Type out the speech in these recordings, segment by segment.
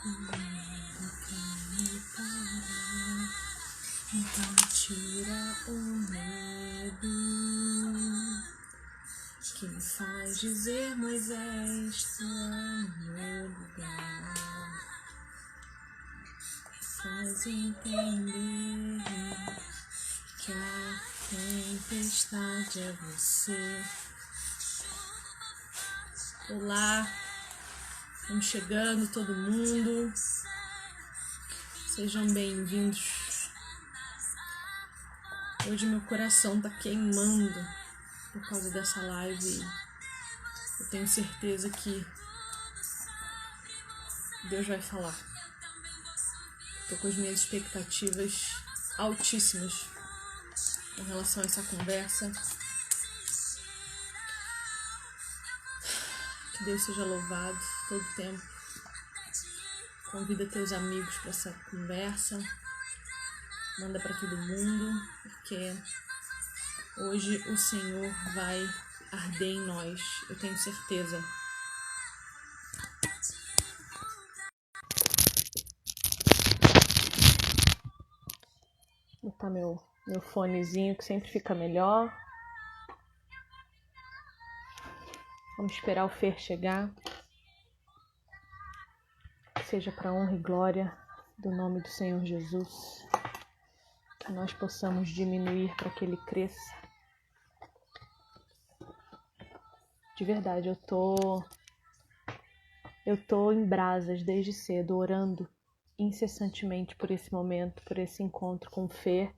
me parar. Então tira o medo que me faz dizer, Moisés, tu é meu lugar. Faz entender que a tempestade é você. Olá, vamos chegando todo mundo. Sejam bem-vindos. Hoje meu coração tá queimando por causa dessa live. Eu tenho certeza que Deus vai falar. Tô com as minhas expectativas altíssimas em relação a essa conversa. Que Deus seja louvado todo o tempo. Convida teus amigos para essa conversa. Manda para todo mundo, porque hoje o Senhor vai arder em nós. Eu tenho certeza. Vou botar meu fonezinho que sempre fica melhor. Vamos esperar o Fer chegar. Que seja para honra e glória do nome do Senhor Jesus. Que nós possamos diminuir para que Ele cresça. De verdade, eu tô em brasas desde cedo, orando incessantemente por esse momento, por esse encontro com o Fer.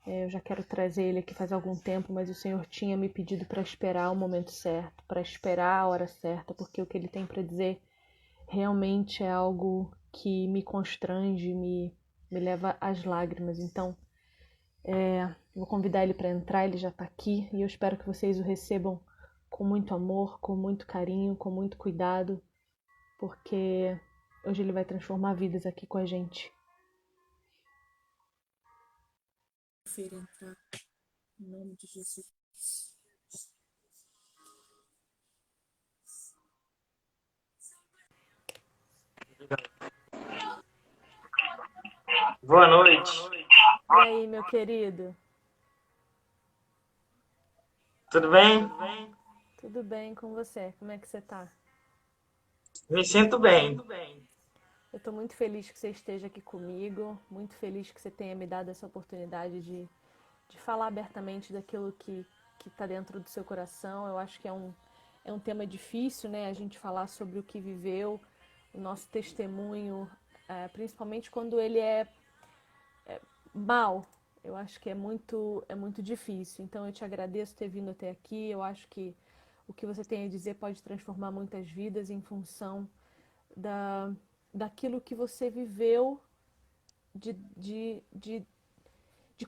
Eu já quero trazer ele aqui faz algum tempo, mas o Senhor tinha me pedido para esperar o momento certo, para esperar a hora certa, porque o que Ele tem para dizer realmente é algo que me constrange, me leva às lágrimas. Então, vou convidar ele para entrar, ele já está aqui, e eu espero que vocês o recebam com muito amor, com muito carinho, com muito cuidado, porque hoje ele vai transformar vidas aqui com a gente. Entrar em nome de Jesus. Boa noite. E aí, meu querido? Tudo bem? Tudo bem com você? Como é que você tá? Me sinto bem. Eu tô muito feliz que você esteja aqui comigo, muito feliz que você tenha me dado essa oportunidade de falar abertamente daquilo que tá dentro do seu coração. Eu acho que é um tema difícil, né? A gente falar sobre o que viveu, o nosso testemunho, principalmente quando ele é mal. Eu acho que é muito difícil. Então eu te agradeço ter vindo até aqui. Eu acho que o que você tem a dizer pode transformar muitas vidas em função daquilo que você viveu de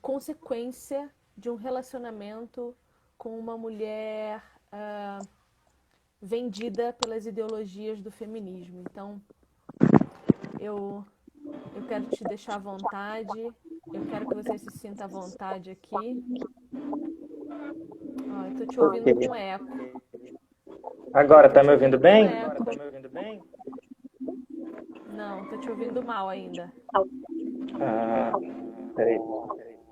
consequência de um relacionamento com uma mulher vendida pelas ideologias do feminismo. Então, eu quero te deixar à vontade, eu quero que você se sinta à vontade aqui. Eu tô te ouvindo com eco. Agora, tá me ouvindo bem? Não, tô te ouvindo mal ainda. Peraí. Vou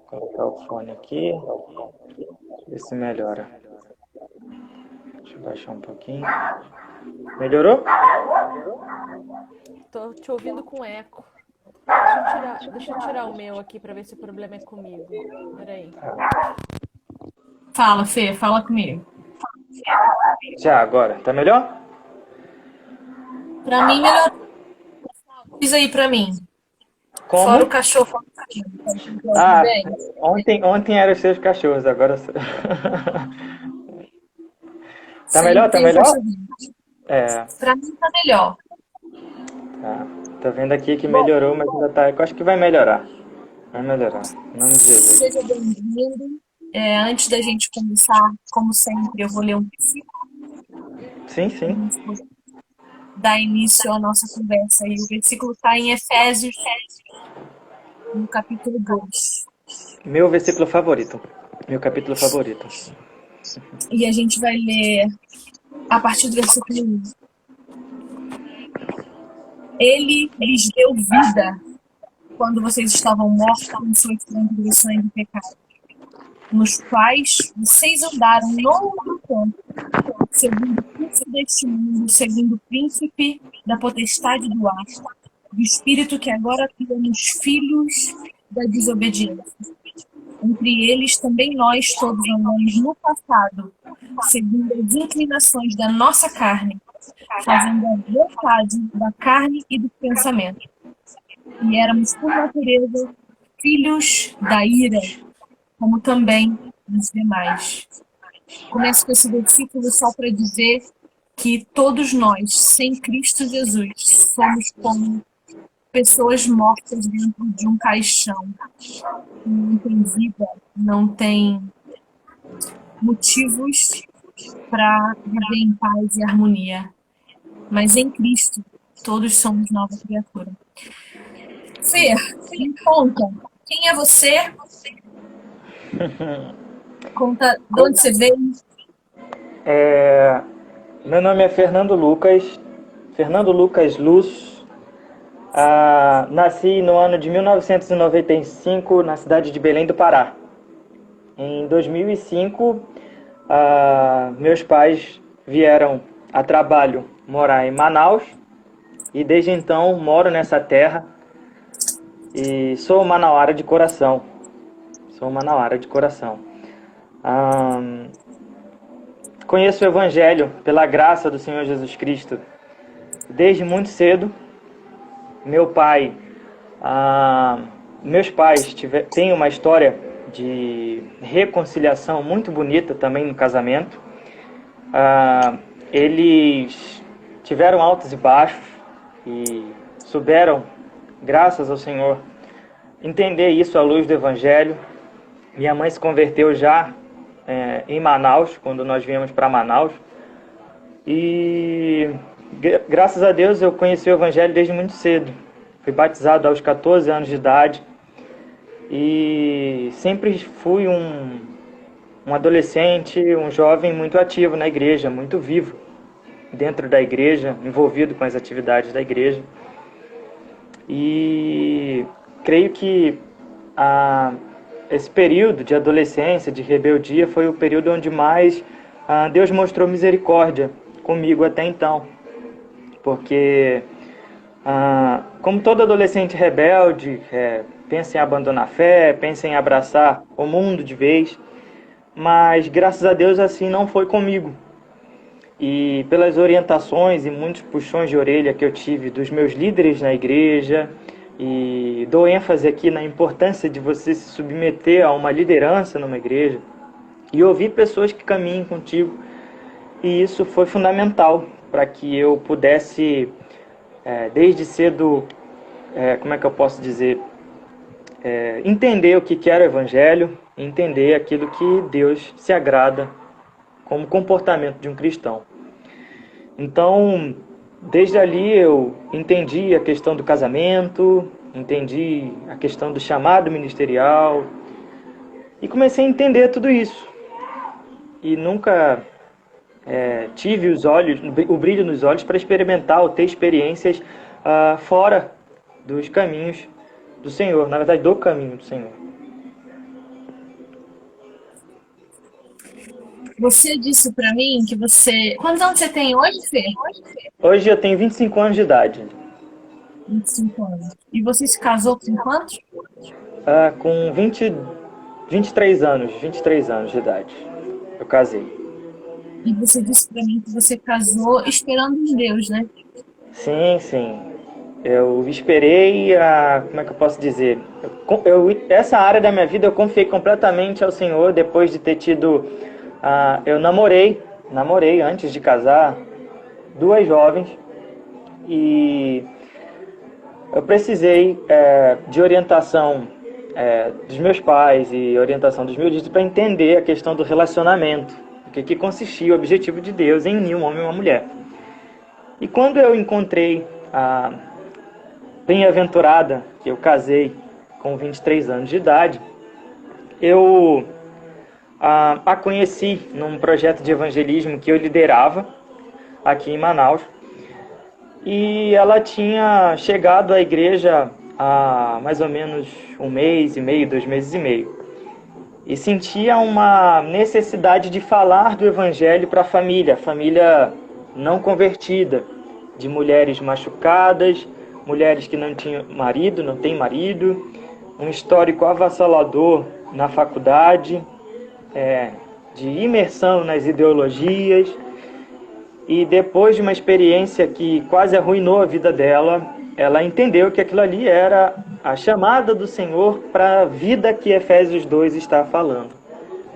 colocar o fone aqui. Ver se melhora. Deixa eu baixar um pouquinho. Melhorou? Tô te ouvindo com eco. Deixa eu tirar o meu aqui pra ver se o problema é comigo. Peraí. Fala, Fê, fala comigo. Já, agora. Tá melhor? Pra mim, melhor. Diz aí pra mim. Como? Fora o cachorro. Ontem eram os seus cachorros, agora... Tá melhor? Tá melhor? Pra mim tá melhor. Tá vendo aqui que melhorou, mas ainda tá... Eu acho que vai melhorar. Vai melhorar. Em nome de Jesus. Seja bem-vindo. Antes da gente começar, como sempre, eu vou ler um versículo. Sim. Dar início à nossa conversa. E o versículo está em Efésios, no capítulo 2. Meu versículo favorito. Meu capítulo favorito. E a gente vai ler a partir do versículo 1. Ele lhes deu vida quando vocês estavam mortos em suas transgressões e pecados, nos quais vocês andaram no outro tempo, segundo o curso deste mundo, segundo o príncipe da potestade do ar, do espírito que agora atua nos filhos da desobediência. Entre eles também nós todos andamos no passado, segundo as inclinações da nossa carne, fazendo a vontade da carne e do pensamento. E éramos, por natureza, filhos da ira, como também os demais. Começo com esse versículo só para dizer que todos nós, sem Cristo Jesus, somos como pessoas mortas dentro de um caixão. Não tem vida, não tem motivos para viver em paz e harmonia. Mas em Cristo, todos somos nova criatura. Fê, me conta, quem é você? Conta de onde você veio. Meu nome é Fernando Lucas Luz. Nasci no ano de 1995 na cidade de Belém do Pará. Em 2005, meus pais vieram a trabalho morar em Manaus e desde então moro nessa terra e sou manauara de coração. Conheço o Evangelho pela graça do Senhor Jesus Cristo desde muito cedo. Meus pais têm uma história de reconciliação muito bonita também no casamento. Eles tiveram altos e baixos e souberam, graças ao Senhor, entender isso à luz do Evangelho. Minha mãe se converteu já em Manaus, quando nós viemos para Manaus. E graças a Deus eu conheci o Evangelho desde muito cedo. Fui batizado aos 14 anos de idade e sempre fui um adolescente, um jovem muito ativo na igreja, muito vivo dentro da igreja, envolvido com as atividades da igreja. E creio que esse período de adolescência, de rebeldia, foi o período onde mais Deus mostrou misericórdia comigo até então. Porque, como todo adolescente rebelde, pensa em abandonar a fé, pensa em abraçar o mundo de vez, mas graças a Deus assim não foi comigo. E pelas orientações e muitos puxões de orelha que eu tive dos meus líderes na igreja, e dou ênfase aqui na importância de você se submeter a uma liderança numa igreja e ouvir pessoas que caminhem contigo. E isso foi fundamental para que eu pudesse, desde cedo, entender o que era o Evangelho, entender aquilo que Deus se agrada como comportamento de um cristão. Então, desde ali eu entendi a questão do casamento, entendi a questão do chamado ministerial e comecei a entender tudo isso. E nunca tive o brilho nos olhos para experimentar ou ter experiências fora dos caminhos do Senhor, na verdade do caminho do Senhor. Você disse pra mim que você... Quantos anos você tem hoje, Fê? Hoje eu tenho 25 anos de idade. 25 anos. E você se casou com quantos? Com 23 anos de idade. Eu casei. E você disse pra mim que você casou esperando em Deus, né? Sim. Eu esperei como é que eu posso dizer? Essa área da minha vida eu confiei completamente ao Senhor depois de ter tido... eu namorei antes de casar 2 jovens e eu precisei de orientação dos meus pais e orientação dos meus líderes para entender a questão do relacionamento, o que consistia o objetivo de Deus em unir um homem e uma mulher. E quando eu encontrei a bem-aventurada, que eu casei com 23 anos de idade, eu a conheci num projeto de evangelismo que eu liderava aqui em Manaus. e ela tinha chegado à igreja há mais ou menos 1 mês e meio, 2 meses e meio, e sentia uma necessidade de falar do evangelho para a família não convertida, de mulheres machucadas, mulheres que não tinham marido, não têm marido, um histórico avassalador na faculdade, de imersão nas ideologias. E depois de uma experiência que quase arruinou a vida dela, ela entendeu que aquilo ali era a chamada do Senhor para a vida que Efésios 2 está falando.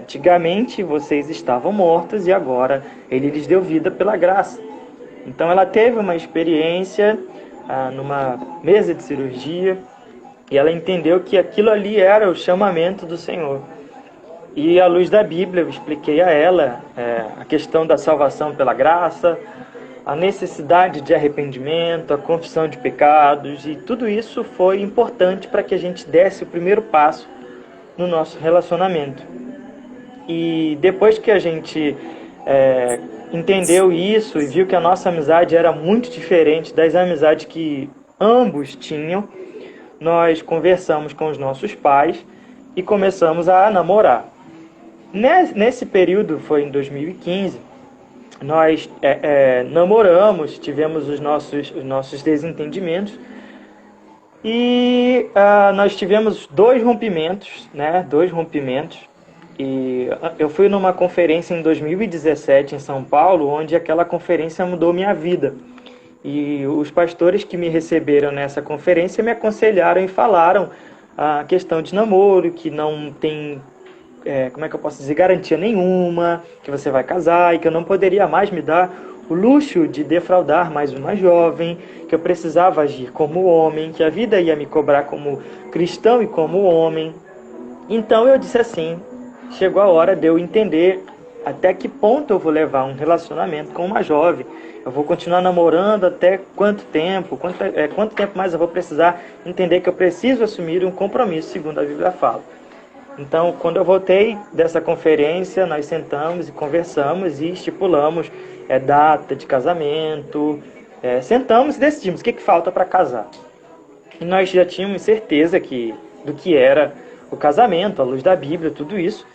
Antigamente vocês estavam mortos e agora Ele lhes deu vida pela graça. Então ela teve uma experiência numa mesa de cirurgia e ela entendeu que aquilo ali era o chamamento do Senhor. E à luz da Bíblia eu expliquei a ela a questão da salvação pela graça, a necessidade de arrependimento, a confissão de pecados, e tudo isso foi importante para que a gente desse o primeiro passo no nosso relacionamento. E depois que a gente entendeu isso e viu que a nossa amizade era muito diferente das amizades que ambos tinham, nós conversamos com os nossos pais e começamos a namorar. Nesse período, foi em 2015, nós namoramos, tivemos os nossos desentendimentos e nós tivemos dois rompimentos. E eu fui numa conferência em 2017 em São Paulo, onde aquela conferência mudou minha vida. E os pastores que me receberam nessa conferência me aconselharam e falaram a questão de namoro, que não tem, como é que eu posso dizer, garantia nenhuma, que você vai casar e que eu não poderia mais me dar o luxo de defraudar mais uma jovem, que eu precisava agir como homem, que a vida ia me cobrar como cristão e como homem. Então eu disse assim, chegou a hora de eu entender até que ponto eu vou levar um relacionamento com uma jovem. Eu vou continuar namorando até quanto tempo? Quanto tempo mais eu vou precisar entender que eu preciso assumir um compromisso, segundo a Bíblia fala. Então, quando eu voltei dessa conferência, nós sentamos e conversamos e estipulamos data de casamento. Sentamos e decidimos o que falta para casar. E nós já tínhamos certeza do que era o casamento, à luz da Bíblia, tudo isso.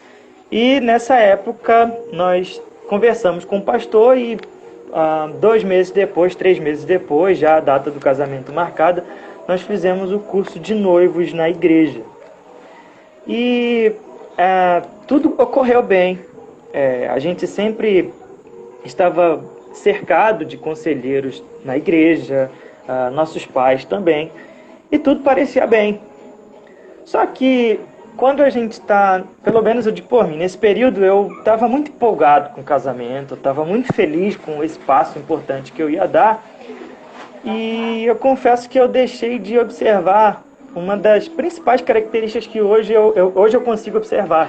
E nessa época, nós conversamos com o pastor e 2 meses depois, 3 meses depois, já a data do casamento marcada, nós fizemos o curso de noivos na igreja. E tudo ocorreu bem. A gente sempre estava cercado de conselheiros na igreja, nossos pais também, e tudo parecia bem. Só que quando a gente está, pelo menos eu digo por mim, nesse período eu estava muito empolgado com o casamento, eu estava muito feliz com esse passo importante que eu ia dar, e eu confesso que eu deixei de observar uma das principais características que hoje eu consigo observar,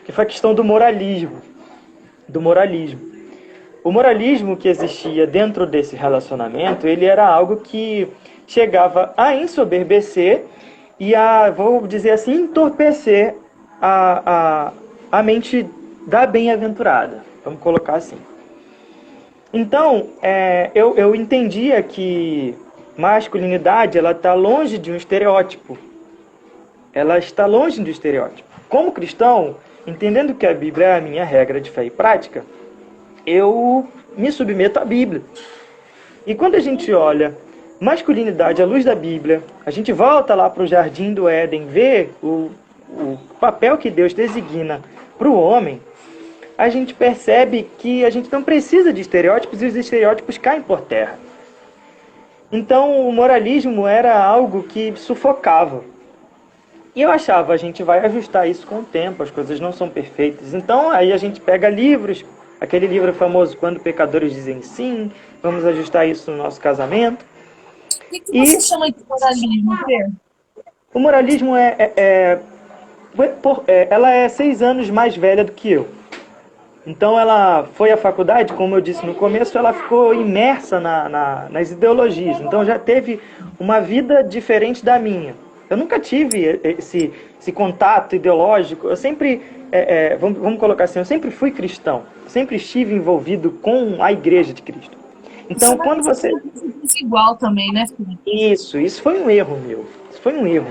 que foi a questão do moralismo. O moralismo que existia dentro desse relacionamento, ele era algo que chegava a ensoberbecer e vou dizer assim, entorpecer a mente da bem-aventurada. Vamos colocar assim. Então, eu entendia que masculinidade, ela está longe de um estereótipo. Ela está longe do estereótipo. Como cristão, entendendo que a Bíblia é a minha regra de fé e prática, eu me submeto à Bíblia. E quando a gente olha masculinidade à luz da Bíblia, a gente volta lá para o Jardim do Éden, vê o papel que Deus designa para o homem, a gente percebe que a gente não precisa de estereótipos e os estereótipos caem por terra. Então o moralismo era algo que sufocava. E eu achava, a gente vai ajustar isso com o tempo, as coisas não são perfeitas. Então aí a gente pega livros, aquele livro famoso, Quando Pecadores Dizem Sim, vamos ajustar isso no nosso casamento. O que você chama de moralismo, Pedro? O moralismo ela é 6 anos mais velha do que eu. Então ela foi à faculdade, como eu disse no começo, ela ficou imersa nas ideologias. Então já teve uma vida diferente da minha. Eu nunca tive esse contato ideológico. Eu sempre, vamos colocar assim, eu sempre fui cristão. Sempre estive envolvido com a Igreja de Cristo. Então, quando você... Igual também, né, Felipe? Isso foi um erro meu. Isso foi um erro.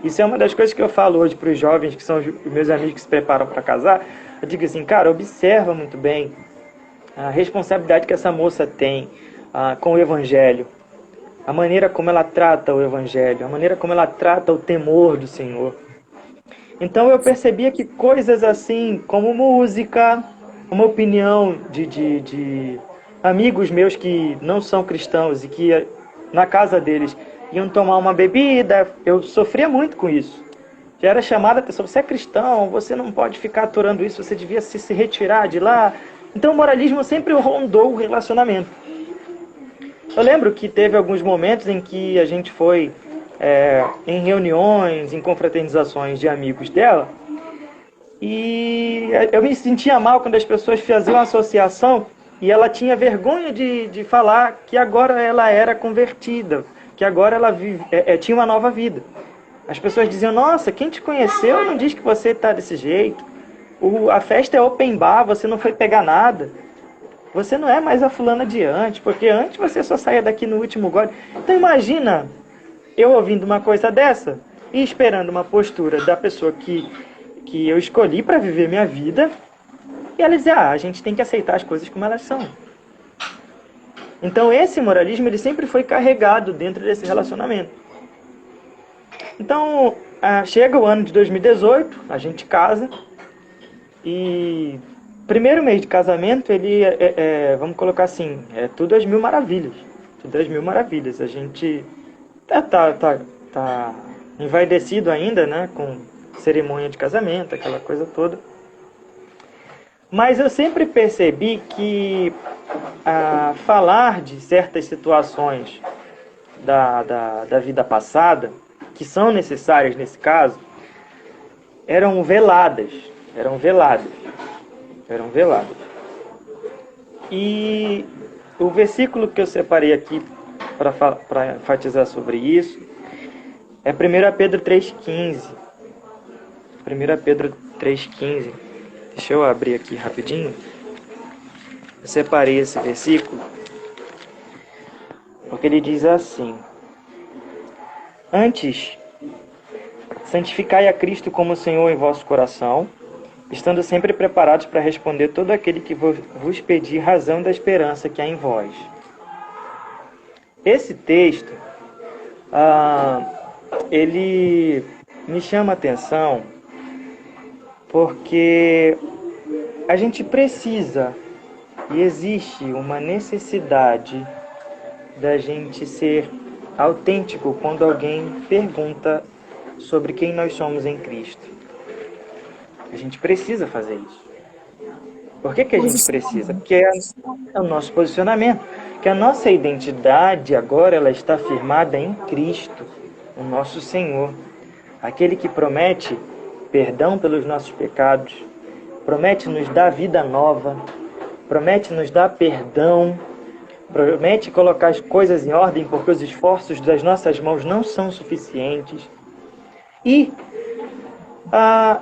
Isso é uma das coisas que eu falo hoje para os jovens, que são os meus amigos que se preparam para casar. Eu digo assim, cara, observa muito bem a responsabilidade que essa moça tem com o Evangelho, a maneira como ela trata o Evangelho, a maneira como ela trata o temor do Senhor. Então eu percebia que coisas assim, como música, uma opinião de amigos meus que não são cristãos e que na casa deles iam tomar uma bebida, eu sofria muito com isso. Já era chamada a atenção, você é cristão, você não pode ficar aturando isso, você devia se retirar de lá. Então o moralismo sempre rondou o relacionamento. Eu lembro que teve alguns momentos em que a gente foi em reuniões, em confraternizações de amigos dela, e eu me sentia mal quando as pessoas faziam uma associação e ela tinha vergonha de falar que agora ela era convertida, que agora ela tinha uma nova vida. As pessoas diziam, nossa, quem te conheceu não diz que você está desse jeito. A festa é open bar, você não foi pegar nada. Você não é mais a fulana de antes, porque antes você só saía daqui no último gole. Então imagina eu ouvindo uma coisa dessa e esperando uma postura da pessoa que eu escolhi para viver minha vida, e ela dizer, a gente tem que aceitar as coisas como elas são. Então esse moralismo ele sempre foi carregado dentro desse relacionamento. Então chega o ano de 2018, a gente casa, e primeiro mês de casamento ele vamos colocar assim, é tudo às mil maravilhas. Tudo às mil maravilhas. A gente tá envaidecido ainda, né, com cerimônia de casamento, aquela coisa toda. Mas eu sempre percebi que falar de certas situações da vida passada, que são necessárias nesse caso, eram veladas. E o versículo que eu separei aqui para enfatizar sobre isso é 1 Pedro 3,15. 1 Pedro 3,15. Deixa eu abrir aqui rapidinho. Eu separei esse versículo porque ele diz assim: antes, santificai a Cristo como Senhor em vosso coração, estando sempre preparados para responder todo aquele que vos pedir razão da esperança que há em vós. Esse texto, ele me chama a atenção porque a gente precisa e existe uma necessidade da gente ser autêntico quando alguém pergunta sobre quem nós somos em Cristo. A gente precisa fazer isso. Por que a gente precisa? Porque é o nosso posicionamento. Que a nossa identidade agora ela está firmada em Cristo, o nosso Senhor. Aquele que promete perdão pelos nossos pecados, promete nos dar vida nova, promete nos dar perdão, promete colocar as coisas em ordem porque os esforços das nossas mãos não são suficientes. E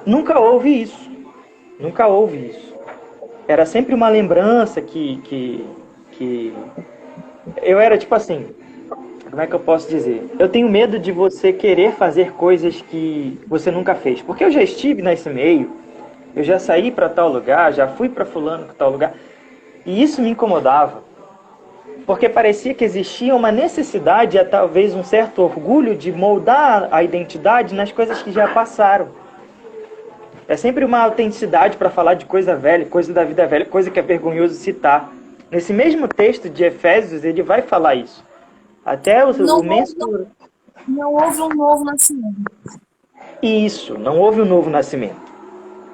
nunca houve isso. Nunca houve isso. Era sempre uma lembrança que eu era tipo assim, como é que eu posso dizer? Eu tenho medo de você querer fazer coisas que você nunca fez. Porque eu já estive nesse meio, eu já saí para tal lugar, já fui para fulano para tal lugar. E isso me incomodava. Porque parecia que existia uma necessidade, talvez um certo orgulho de moldar a identidade nas coisas que já passaram. É sempre uma autenticidade para falar de coisa velha, coisa da vida velha, coisa que é vergonhoso citar. Nesse mesmo texto de Efésios, ele vai falar isso. Até não houve um novo nascimento. Isso, não houve um novo nascimento.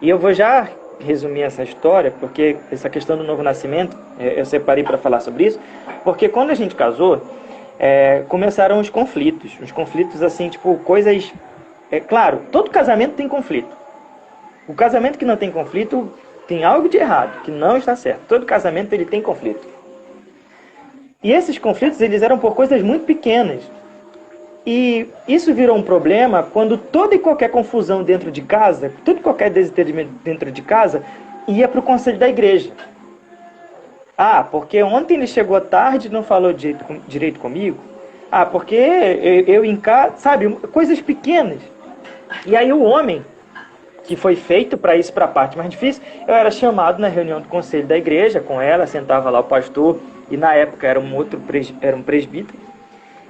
E eu vou já resumir essa história, porque essa questão do novo nascimento, eu separei para falar sobre isso, porque quando a gente casou, começaram os conflitos assim, tipo, coisas... claro, todo casamento tem conflito. O casamento que não tem conflito tem algo de errado, que não está certo. Todo casamento ele tem conflito. E esses conflitos eles eram por coisas muito pequenas. E isso virou um problema quando toda e qualquer confusão dentro de casa, todo e qualquer desentendimento dentro de casa, ia para o conselho da igreja. Ah, porque ontem ele chegou tarde e não falou direito comigo. Ah, porque eu em casa, sabe, coisas pequenas. E aí o homem, que foi feito para isso, para a parte mais difícil, eu era chamado na reunião do conselho da igreja com ela, sentava lá o pastor, e na época era um presbítero.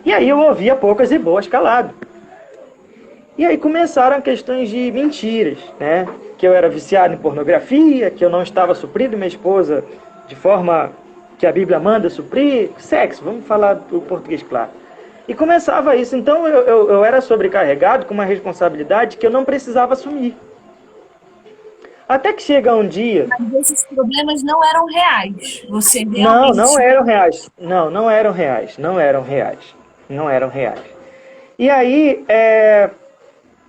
E aí eu ouvia poucas e boas calado. E aí começaram questões de mentiras, né? Que eu era viciado em pornografia, que eu não estava suprindo minha esposa de forma que a Bíblia manda suprir, sexo, vamos falar do português claro. E começava isso, então eu era sobrecarregado com uma responsabilidade que eu não precisava assumir. Até que chega um dia... Mas esses problemas não eram reais. Você Não, realmente... não eram reais. Não eram reais. Não eram reais. Não eram reais. E aí,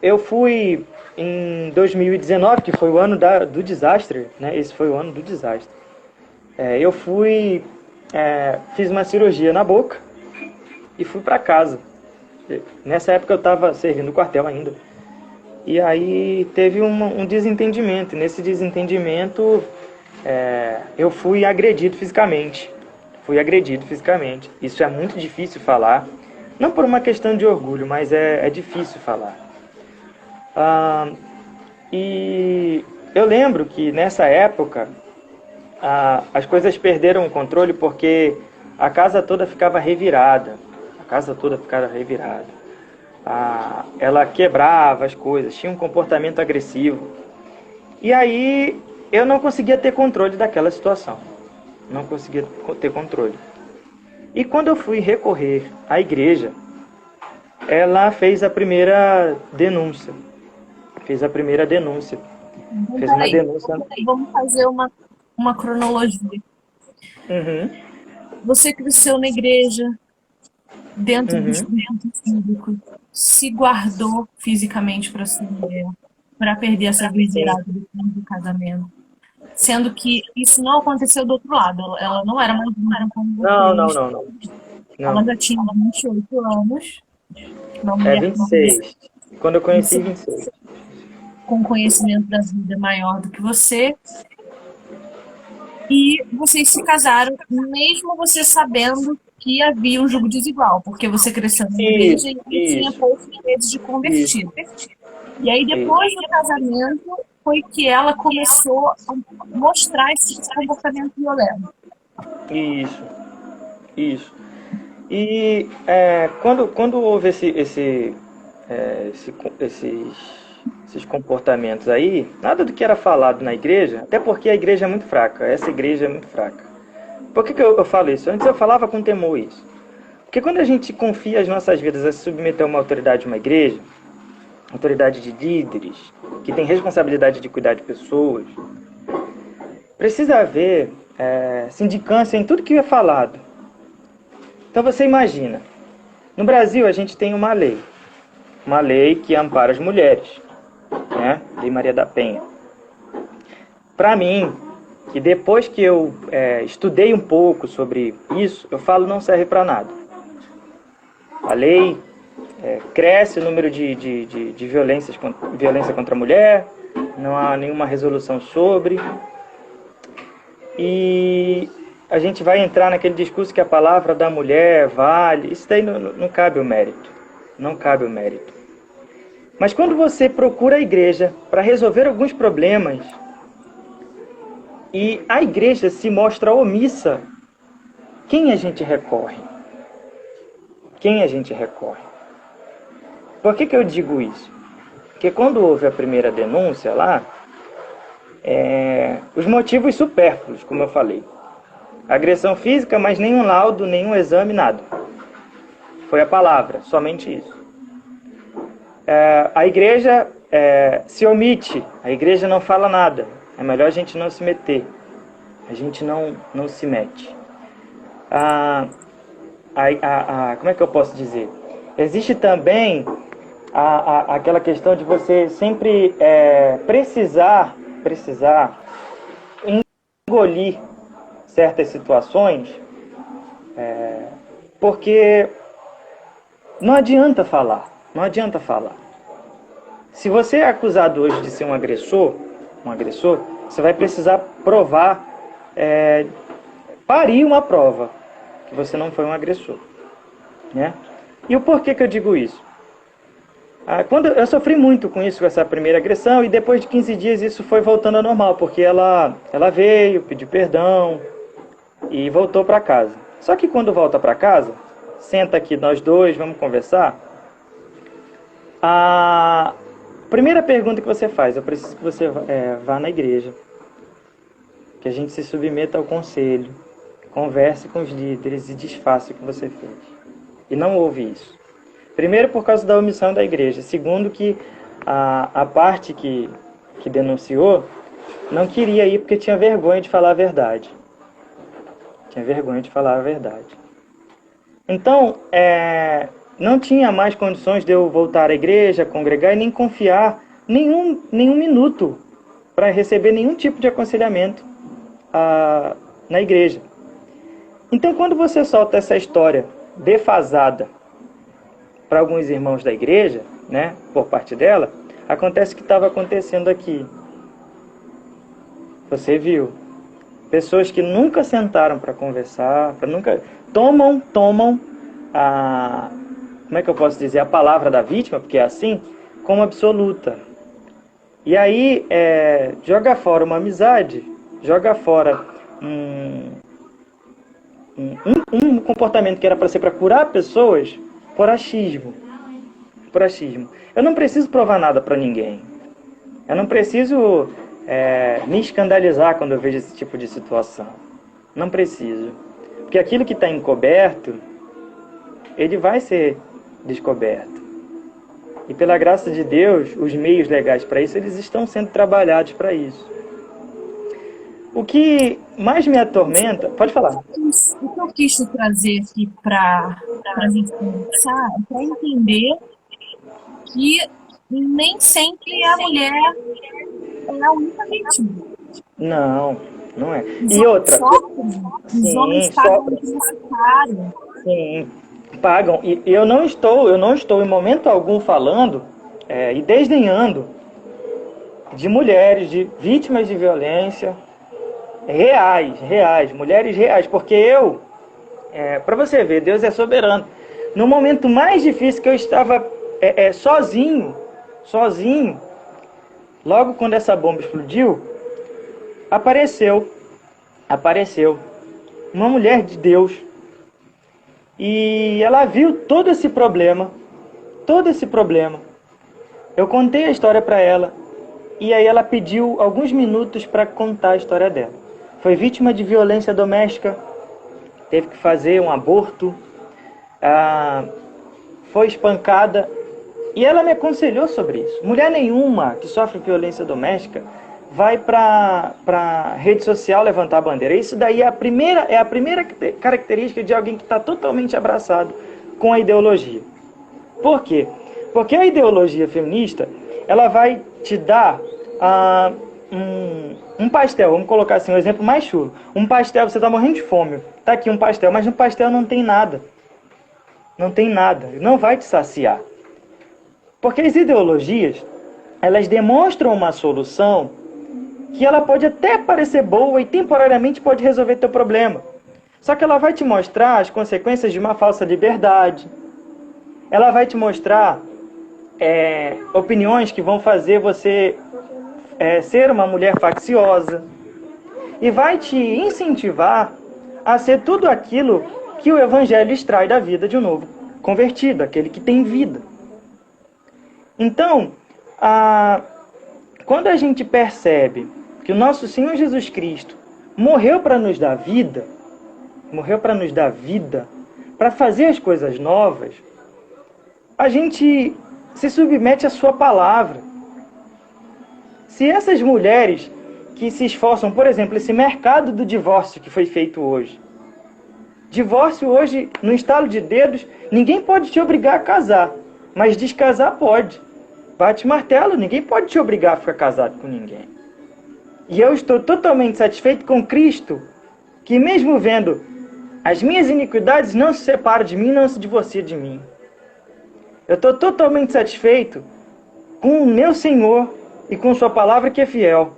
eu fui em 2019, que foi o ano do desastre, né? Esse foi o ano do desastre. Eu fui, fiz uma cirurgia na boca e fui para casa. Nessa época eu estava servindo o quartel ainda. E aí teve um desentendimento. Nesse desentendimento, eu fui agredido fisicamente. Isso é muito difícil falar. Não por uma questão de orgulho, mas é difícil falar. E eu lembro que nessa época as coisas perderam o controle porque a casa toda ficava revirada. Ela quebrava as coisas, tinha um comportamento agressivo. E aí eu não conseguia ter controle daquela situação. Não conseguia ter controle. E quando eu fui recorrer à igreja, ela fez a primeira denúncia. Fez uma denúncia. Vamos fazer uma cronologia. Uhum. Você cresceu na igreja, dentro do instrumento físico, se guardou fisicamente para ser mulher, para perder essa virgindade do casamento. Sendo que isso não aconteceu do outro lado. Ela não era mais mulher como você. Não. Ela já tinha 28 anos. Uma mulher 26. Quando eu conheci, 26. Com conhecimento da vida maior do que você. E vocês se casaram, mesmo você sabendo que havia um jugo desigual, porque você cresceu na igreja e tinha poucos meses de convertido. E aí, depois do casamento, foi que ela começou a mostrar esse comportamento violento. Isso. E quando houve esses comportamentos aí, nada do que era falado na igreja, até porque a igreja é muito fraca, essa igreja é muito fraca. Por que eu falo isso? Antes eu falava com temor isso. Porque quando a gente confia as nossas vidas a se submeter a uma autoridade de uma igreja, autoridade de líderes, que tem responsabilidade de cuidar de pessoas, precisa haver sindicância em tudo que é falado. Então você imagina, no Brasil a gente tem uma lei que ampara as mulheres, né? Lei Maria da Penha. Para mim, que depois que eu estudei um pouco sobre isso, eu falo não serve para nada. A lei cresce o número de violência contra a mulher, não há nenhuma resolução sobre. E a gente vai entrar naquele discurso que a palavra da mulher vale. Isso daí não cabe o mérito. Não cabe o mérito. Mas quando você procura a igreja para resolver alguns problemas e a igreja se mostra omissa, quem a gente recorre? Por que eu digo isso? Porque quando houve a primeira denúncia lá, os motivos supérfluos, como eu falei. Agressão física, mas nenhum laudo, nenhum exame, nada. Foi a palavra, somente isso. A igreja se omite, a igreja não fala nada. É melhor a gente não se meter. A gente não se mete. Como é que eu posso dizer? Existe também aquela questão de você sempre precisar engolir certas situações, porque não adianta falar. Se você é acusado hoje de ser um agressor, você vai precisar provar faria uma prova que você não foi um agressor, né? E o porquê que eu digo isso? Quando eu sofri muito com isso, com essa primeira agressão, e depois de 15 dias isso foi voltando ao normal, porque ela veio, pediu perdão e voltou para casa. Só que quando volta para casa, senta aqui nós dois, vamos conversar. A primeira pergunta que você faz: eu preciso que você vá na igreja, que a gente se submeta ao conselho, converse com os líderes e desfaça o que você fez. E não houve isso. Primeiro, por causa da omissão da igreja. Segundo, que a parte que denunciou não queria ir porque tinha vergonha de falar a verdade. Tinha vergonha de falar a verdade. Então, não tinha mais condições de eu voltar à igreja, congregar e nem confiar nenhum minuto para receber nenhum tipo de aconselhamento na igreja. Então, quando você solta essa história defasada para alguns irmãos da igreja, né, por parte dela, acontece o que estava acontecendo aqui. Você viu. Pessoas que nunca sentaram para conversar, tomam como é que eu posso dizer, a palavra da vítima, porque é assim, como absoluta. E aí joga fora uma amizade, joga fora um comportamento que era para ser para curar pessoas, por achismo. Eu não preciso provar nada para ninguém. Eu não preciso me escandalizar quando eu vejo esse tipo de situação. Não preciso. Porque aquilo que está encoberto, ele vai ser descoberto. E pela graça de Deus, os meios legais para isso, eles estão sendo trabalhados para isso. O que mais me atormenta... Pode falar. O que eu quis te trazer aqui para a gente conversar é para entender que nem sempre a mulher é a única vítima. Não é. E outra... Os homens pagam esse caro. Sim, pagam. E eu não estou em momento algum falando e desdenhando de mulheres, de vítimas de violência reais, mulheres reais, porque para você ver, Deus é soberano. No momento mais difícil que eu estava sozinho, logo quando essa bomba explodiu, apareceu uma mulher de Deus, e ela viu todo esse problema. Eu contei a história para ela, e aí ela pediu alguns minutos para contar a história dela. Foi vítima de violência doméstica, teve que fazer um aborto, foi espancada, e ela me aconselhou sobre isso. Mulher nenhuma que sofre violência doméstica vai para a rede social levantar a bandeira. Isso daí é a primeira característica de alguém que está totalmente abraçado com a ideologia. Por quê? Porque a ideologia feminista, ela vai te dar um pastel, vamos colocar assim, um exemplo mais chulo. Um pastel, você está morrendo de fome, está aqui um pastel, mas no pastel não tem nada. Não vai te saciar. Porque as ideologias, elas demonstram uma solução que ela pode até parecer boa e temporariamente pode resolver teu problema. Só que ela vai te mostrar as consequências de uma falsa liberdade. Ela vai te mostrar opiniões que vão fazer você ser uma mulher facciosa. E vai te incentivar a ser tudo aquilo que o Evangelho extrai da vida de um novo convertido, aquele que tem vida. Então, quando a gente percebe que o nosso Senhor Jesus Cristo morreu para nos dar vida, para fazer as coisas novas, a gente se submete à sua palavra. Se essas mulheres que se esforçam, por exemplo, esse mercado do divórcio que foi feito hoje, divórcio hoje, no estalo de dedos, ninguém pode te obrigar a casar, mas descasar pode. Bate martelo, ninguém pode te obrigar a ficar casado com ninguém. E eu estou totalmente satisfeito com Cristo, que mesmo vendo as minhas iniquidades, não se separa de mim, não se divorcia de mim. Eu estou totalmente satisfeito com o meu Senhor e com sua palavra que é fiel.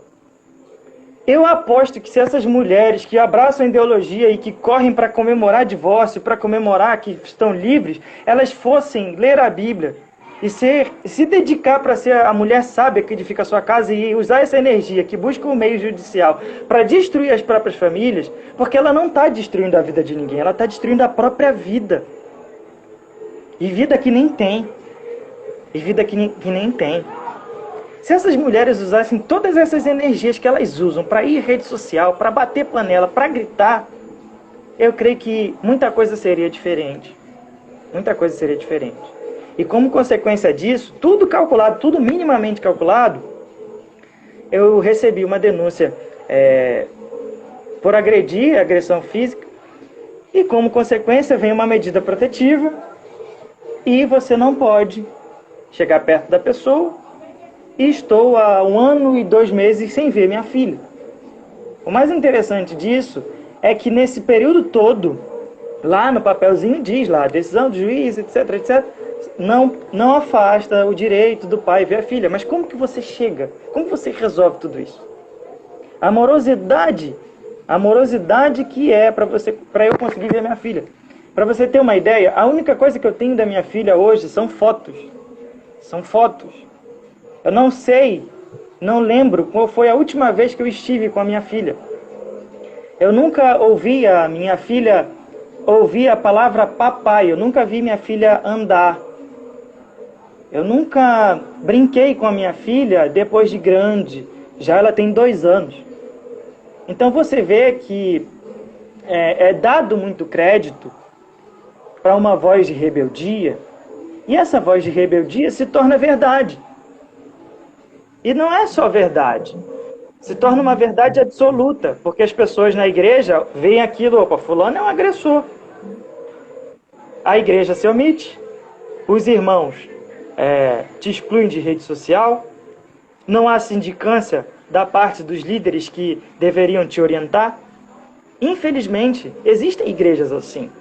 Eu aposto que se essas mulheres que abraçam a ideologia e que correm para comemorar divórcio, para comemorar que estão livres, elas fossem ler a Bíblia e se dedicar para ser a mulher sábia que edifica a sua casa e usar essa energia que busca o meio judicial para destruir as próprias famílias, porque ela não está destruindo a vida de ninguém, ela está destruindo a própria vida. E vida que nem tem. E vida que nem tem. Se essas mulheres usassem todas essas energias que elas usam para ir em rede social, para bater panela, para gritar, eu creio que muita coisa seria diferente. Muita coisa seria diferente. E como consequência disso, tudo calculado, tudo minimamente calculado, eu recebi uma denúncia por agressão física, e como consequência vem uma medida protetiva, e você não pode chegar perto da pessoa, e estou há 1 ano e 2 meses sem ver minha filha. O mais interessante disso é que nesse período todo, lá no papelzinho diz lá, decisão do juiz, etc, etc, não afasta o direito do pai ver a filha. Mas como que você chega? Como você resolve tudo isso? A amorosidade que é para eu conseguir ver minha filha. Para você ter uma ideia, a única coisa que eu tenho da minha filha hoje são fotos. São fotos. Eu não sei, não lembro qual foi a última vez que eu estive com a minha filha. Eu nunca ouvi a minha filha ouvir a palavra papai. Eu nunca vi minha filha andar. Eu nunca brinquei com a minha filha depois de grande. Já ela tem 2 anos. Então você vê que é dado muito crédito para uma voz de rebeldia. E essa voz de rebeldia se torna verdade. E não é só verdade. Se torna uma verdade absoluta. Porque as pessoas na igreja veem aquilo, opa, fulano é um agressor. A igreja se omite. Os irmãos te excluem de rede social. Não há sindicância da parte dos líderes que deveriam te orientar. Infelizmente, existem igrejas assim.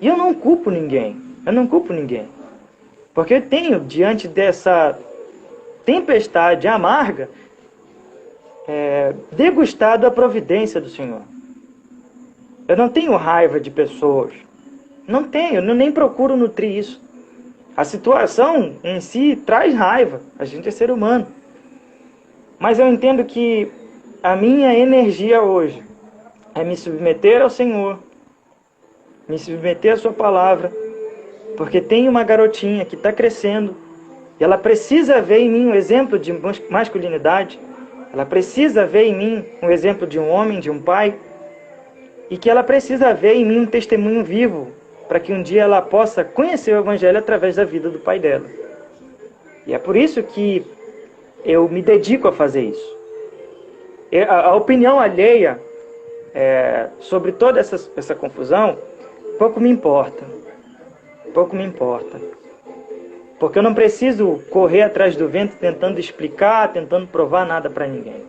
E eu não culpo ninguém. Eu não culpo ninguém. Porque eu tenho, diante dessa tempestade amarga, degustado a providência do Senhor. Eu não tenho raiva de pessoas. Não tenho, nem procuro nutrir isso. A situação em si traz raiva. A gente é ser humano. Mas eu entendo que a minha energia hoje é me submeter ao Senhor, me submeter à sua palavra, porque tem uma garotinha que está crescendo e ela precisa ver em mim um exemplo de masculinidade, ela precisa ver em mim um exemplo de um homem, de um pai, e que ela precisa ver em mim um testemunho vivo, para que um dia ela possa conhecer o Evangelho através da vida do pai dela. E é por isso que eu me dedico a fazer isso. A opinião alheia sobre toda essa confusão, pouco me importa. Pouco me importa. Porque eu não preciso correr atrás do vento tentando explicar, tentando provar nada para ninguém.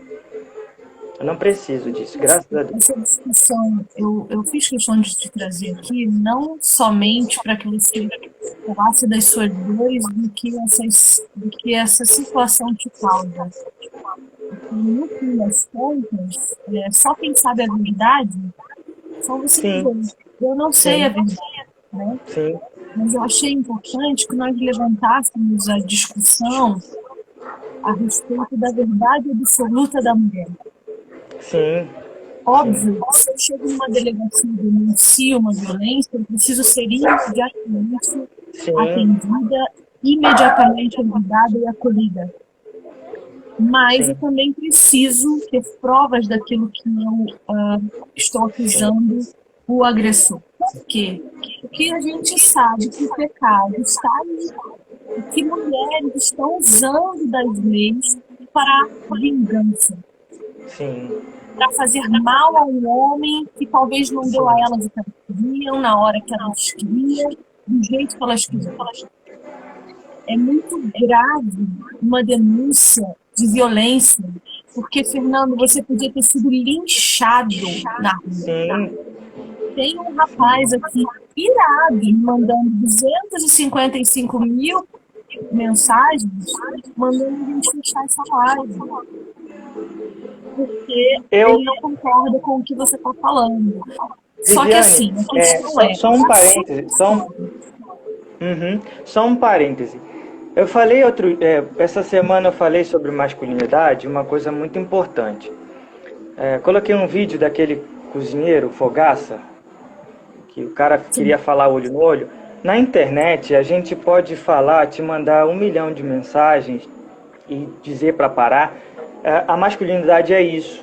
Eu não preciso disso, graças a Deus. Essa discussão, eu fiz questão de te trazer aqui, não somente para que você falasse das suas dores, do que essa situação te causa. No fim das contas, só quem sabe a verdade são vocês dois. Eu não sei a verdade, né? Sim. Mas eu achei importante que nós levantássemos a discussão a respeito da verdade absoluta da mulher. Sim. Óbvio, se eu chego numa delegacia e denuncio uma violência, eu preciso ser imediatamente atendida, imediatamente ajudada e acolhida. Mas eu também preciso ter provas daquilo que eu estou acusando o agressor. Por quê? Porque a gente sabe que o pecado está aí, e que mulheres estão usando das leis para vingança. Sim. Para fazer mal a um homem que talvez não deu a elas o que elas queriam, na hora que elas queriam, do jeito que elas queriam. É muito grave uma denúncia de violência, porque, Fernando, você podia ter sido linchado na rua. Sim. Tem um rapaz aqui irado, mandando 255 mil mensagens, mandando a gente fechar essa live. porque Eu, ele não concorda com o que você está falando. Só que Viviane, assim, a questão é, só um parêntese, só um parêntese. Eu falei essa semana eu falei sobre masculinidade, uma coisa muito importante. Coloquei um vídeo daquele cozinheiro, Fogaça, que o cara sim, queria falar olho no olho. Na internet, a gente pode falar, te mandar 1 milhão de mensagens e dizer para parar. A masculinidade é isso.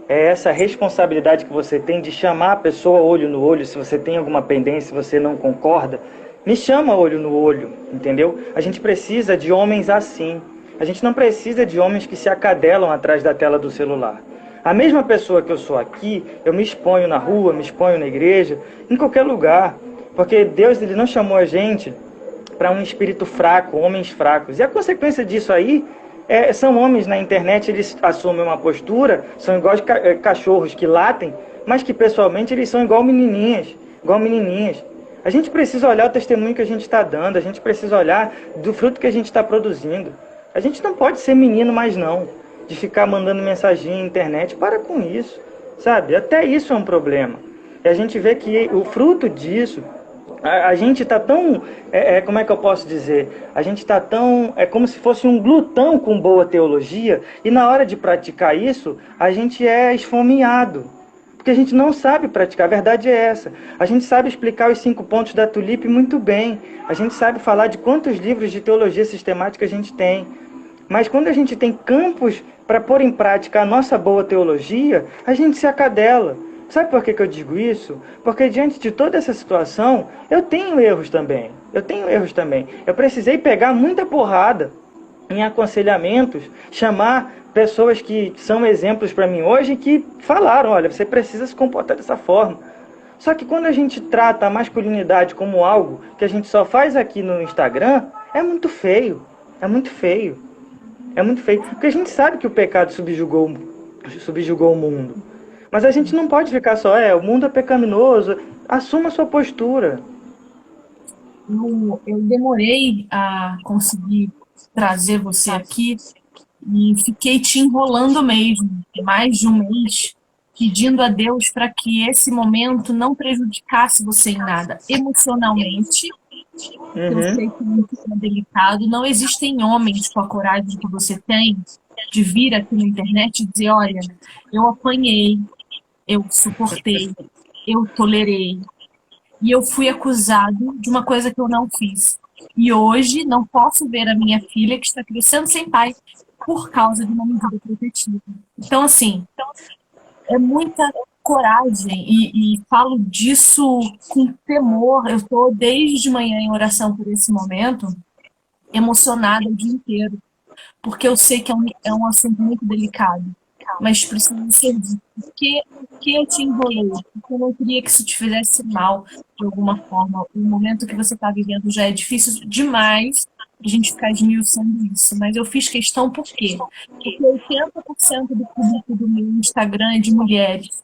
É essa responsabilidade que você tem de chamar a pessoa olho no olho. Se você tem alguma pendência, se você não concorda, me chama olho no olho, entendeu? A gente precisa de homens assim. A gente não precisa de homens que se acadelam atrás da tela do celular. A mesma pessoa que eu sou aqui, eu me exponho na rua, me exponho na igreja, em qualquer lugar. Porque Deus, ele não chamou a gente para um espírito fraco, homens fracos. E a consequência disso aí são homens na internet, eles assumem uma postura, são igual cachorros que latem, mas que pessoalmente eles são igual menininhas. A gente precisa olhar o testemunho que a gente está dando, a gente precisa olhar do fruto que a gente está produzindo. A gente não pode ser menino mais não, de ficar mandando mensagem na internet. Para com isso, sabe? Até isso é um problema. E a gente vê que o fruto disso, a gente está tão, como é que eu posso dizer? A gente está tão, é como se fosse um glutão com boa teologia, e na hora de praticar isso, a gente é esfomeado. Porque a gente não sabe praticar, a verdade é essa. A gente sabe explicar os 5 pontos da tulipe muito bem. A gente sabe falar de quantos livros de teologia sistemática a gente tem. Mas quando a gente tem campos para pôr em prática a nossa boa teologia, a gente se acadela. Sabe por que eu digo isso? Porque diante de toda essa situação, eu tenho erros também. Eu precisei pegar muita porrada em aconselhamentos, chamar pessoas que são exemplos para mim hoje que falaram, olha, você precisa se comportar dessa forma. Só que quando a gente trata a masculinidade como algo que a gente só faz aqui no Instagram, é muito feio. É muito feio. É muito feio. Porque a gente sabe que o pecado subjugou o mundo. Mas a gente não pode ficar só, o mundo é pecaminoso. Assuma a sua postura. eu demorei a conseguir trazer você aqui e fiquei te enrolando mesmo, mais de um mês, pedindo a Deus para que esse momento não prejudicasse você em nada. Emocionalmente, eu sei que é delicado, não existem homens com a coragem que você tem de vir aqui na internet e dizer, olha, eu apanhei, eu suportei, eu tolerei, e eu fui acusado de uma coisa que eu não fiz. E hoje não posso ver a minha filha que está crescendo sem pai por causa de uma medida protetiva. Então, assim, é muita coragem e falo disso com temor. Eu estou desde manhã em oração por esse momento, emocionada o dia inteiro, porque eu sei que é um assunto muito delicado, mas precisa ser dito. Por que eu te enrolei? Porque eu não queria que isso te fizesse mal de alguma forma. O momento que você está vivendo já é difícil demais a gente ficar esmiuçando isso, mas eu fiz questão por quê? Porque 80% do público do meu Instagram é de mulheres.